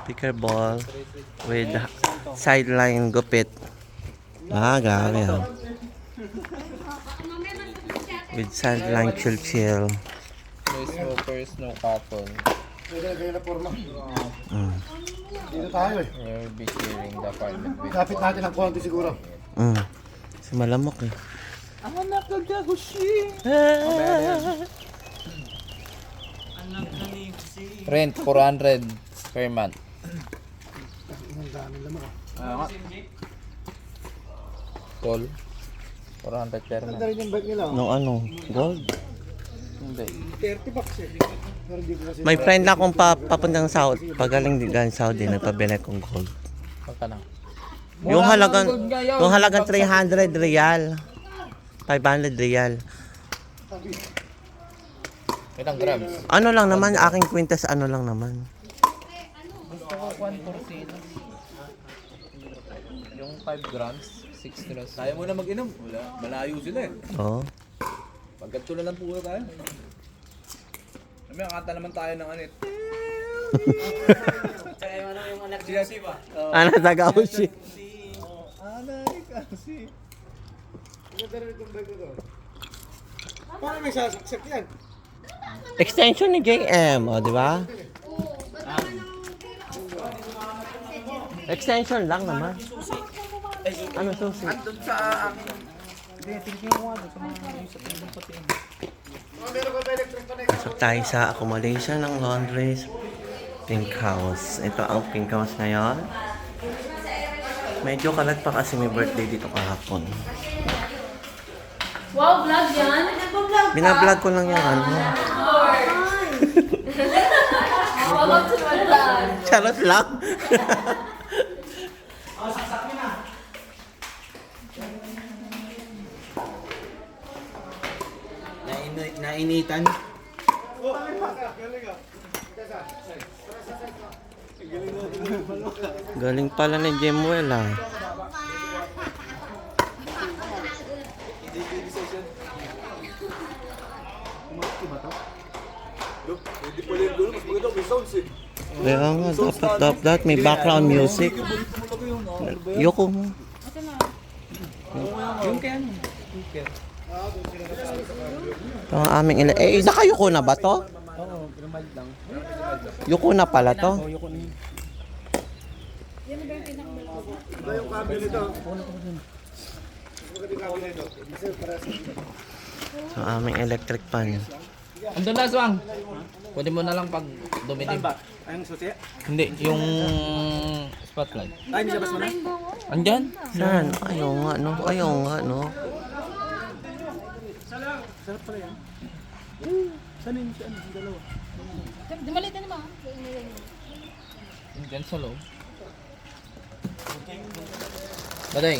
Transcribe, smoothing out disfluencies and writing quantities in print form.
Picker ball with sideline gupit. Grabe oh. With sideline chill. No smokers, no couple. Dito tayo eh. We'll be sharing the apartment with Kapit natin ang konti siguro. Si malamok eh. anak kagagushi. Rent 400 per month. Ang dami lamang Ah, Call 400 per month. Ganda rin yung bike nila. No ano, gold. Hindi. 30 bucks eh. Pero di ko kasi... May friend akong papuntang Saudi. Pagaling din galing Saudi, nagpabili kong gold. Pagka lang. Yung halagang 300 real. 500 real. Ilang grams? Ano lang naman, aking kwintas ano lang naman. Gusto ko 140. Yung 5 grams, 6 grams. Kaya mo na mag-inom. Wala. Malayo sila eh. Oo. Pagkat lang po tayo. May kanta naman tayo ng anit. Tsaka yung yung anak ni Kasi ba? Ano, taga-ushi. Anak kasi. Ganda rin itong bike ko. Paano may sasaksak yan? Extension ni JM, o, di ba? Extension lang naman. Ano susi? Doon sa akin. Hindi, tingin mo doon sa mga sa tingin pati. Meron ka ba electric connect? Pasok tayo sa accommodation ng Laundries Pink House. Ito ang Pink House ngayon. Medyo kalat pa kasi may birthday dito kahapon. Wow, vlog yan? Nagpa-vlog ka? Binablog ko lang yung ano. Welcome to my vlog. Charot lang. Nainitan. Galing pala ni Jemuel ah. Hindi pala yung gulo. Mas maganda may sounds eh. Kaya nga, dapat may background music. Yoko mo. Yung kaya ano? Ito ang aming nakayuko na ba to? Oo, pinamild lang. Yuko na pala to. Yoko na yun. Ito yung cable nito. Maganda yung cable nito. Kasi para sa... Ito ang aming electric pan. Andun na, Swang. Pwede mo na lang pag dumidim. Ayong susi? Hindi, yung spotlight. Ay, nilabas mo na? Andyan? Saan? Ayaw nga no. Ayaw nga no. Sarap pala yan. Saan yung si ano? Yung dalawa? Dumalit na naman. Andyan sa loob. Badeng.